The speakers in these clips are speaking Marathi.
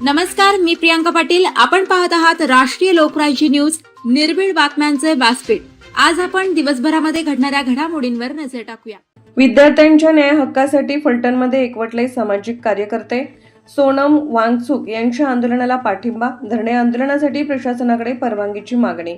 नमस्कार, मी प्रियांका पाटील. आपण पाहत आहात राष्ट्रीय लोकराज्य न्यूज, निर्भीड बातम्यांचे व्यासपीठ. आज आपण दिवसभरामध्ये घडणाऱ्या घडामोडींवर नजर टाकूया. विद्यार्थ्यांच्या न्याय हक्कासाठी फलटणमध्ये एकवटले सामाजिक कार्यकर्ते. सोनम वांगचुक यांच्या आंदोलनाला पाठिंबा. धरणे आंदोलनासाठी प्रशासनाकडे परवानगीची मागणी.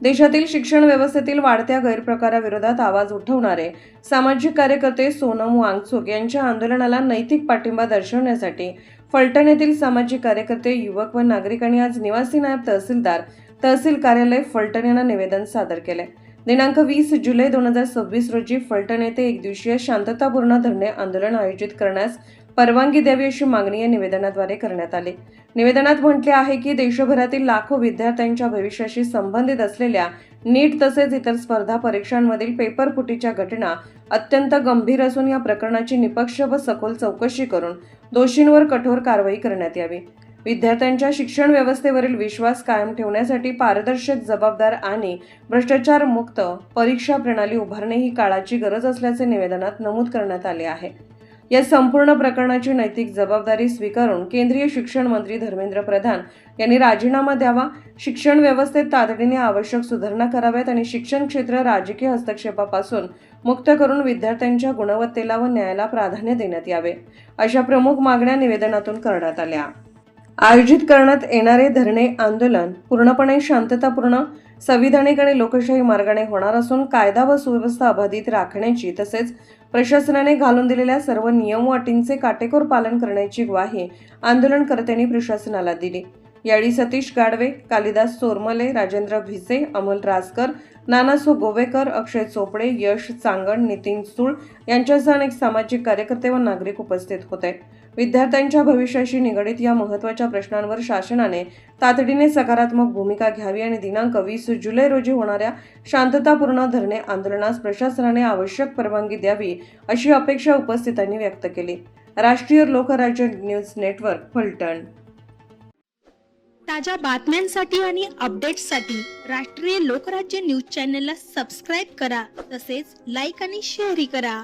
देशातील शिक्षण व्यवस्थेतील वाढत्या गैरप्रकाराविरोधात आवाज उठवणारे सामाजिक कार्यकर्ते सोनम वांगचुक यांच्या आंदोलनाला नैतिक पाठिंबा दर्शवण्यासाठी फलटण येथील सामाजिक कार्यकर्ते, युवक व नागरिकांनी आज निवासी नायब तहसीलदार, तहसील कार्यालय फलटण यांना निवेदन सादर केले. दिनांक 20 जुलै 2026 रोजी फलटण येथे एक दिवसीय शांततापूर्ण धरणे आंदोलन आयोजित करण्यास परवानगी द्यावी अशी मागणी या निवेदनाद्वारे करण्यात आली. निवेदनात म्हटले आहे की देशभरातील लाखो विद्यार्थ्यांच्या भविष्याशी संबंधित असलेल्या नीट तसेच इतर स्पर्धा परीक्षांमधील पेपरफुटीच्या घटना अत्यंत गंभीर असून या प्रकरणाची निष्पक्ष व सखोल चौकशी करून दोषींवर कठोर कारवाई करण्यात यावी. विद्यार्थ्यांच्या शिक्षण व्यवस्थेवरील विश्वास कायम ठेवण्यासाठी पारदर्शक, जबाबदार आणि भ्रष्टाचार मुक्त परीक्षा प्रणाली उभारणे ही काळाची गरज असल्याचे निवेदनात नमूद करण्यात आले आहे. या संपूर्ण प्रकरणाची नैतिक जबाबदारी स्वीकारून केंद्रीय शिक्षण मंत्री धर्मेंद्र प्रधान यांनी राजीनामा द्यावा. शिक्षण व्यवस्थेत तातडीने आवश्यक सुधारणा कराव्यात आणि शिक्षण क्षेत्र राजकीय हस्तक्षेपापासून मुक्त करून विद्यार्थ्यांच्या गुणवत्तेला व न्यायाला प्राधान्य देण्यात यावे, अशा प्रमुख मागण्या निवेदनातून करण्यात आल्या. आयोजित करण्यात येणारे धरणे आंदोलन पूर्णपणे शांततापूर्ण, संविधानिक आणि लोकशाही मार्गाने होणार असून कायदा व सुव्यवस्था अबाधित राखण्याची तसेच प्रशासनाने घालून दिलेल्या सर्व नियम व अटींचे काटेकोर पालन करण्याची ग्वाही आंदोलनकर्त्यांनी प्रशासनाला दिली. यावेळी सतीश गाडवे, कालिदास चोरमले, राजेंद्र भिसे, अमोल राजकर, नानासो गोवेकर, अक्षय चोपडे, यश चांगण, नितीन सूळ यांच्यासह अनेक सामाजिक कार्यकर्ते व नागरिक उपस्थित होते. विद्यार्थ्यांच्या भविष्याशी निगडीत या महत्त्वाच्या प्रश्नांवर शासनाने तातडीने सकारात्मक भूमिका घ्यावी आणि दिनांक 20 जुलै रोजी होणाऱ्या शांततापूर्ण धरणे आंदोलनास प्रशासनाने आवश्यक परवानगी द्यावी, अशी अपेक्षा उपस्थितांनी व्यक्त केली. राष्ट्रीय लोकराज्य न्यूज नेटवर्क, फलटण. ताज्या बातम्यांसाठी आणि अपडेट्ससाठी राष्ट्रीय लोकराज्य न्यूज चॅनलला सबस्क्राईब करा, तसेच लाईक आणि शेअरही करा.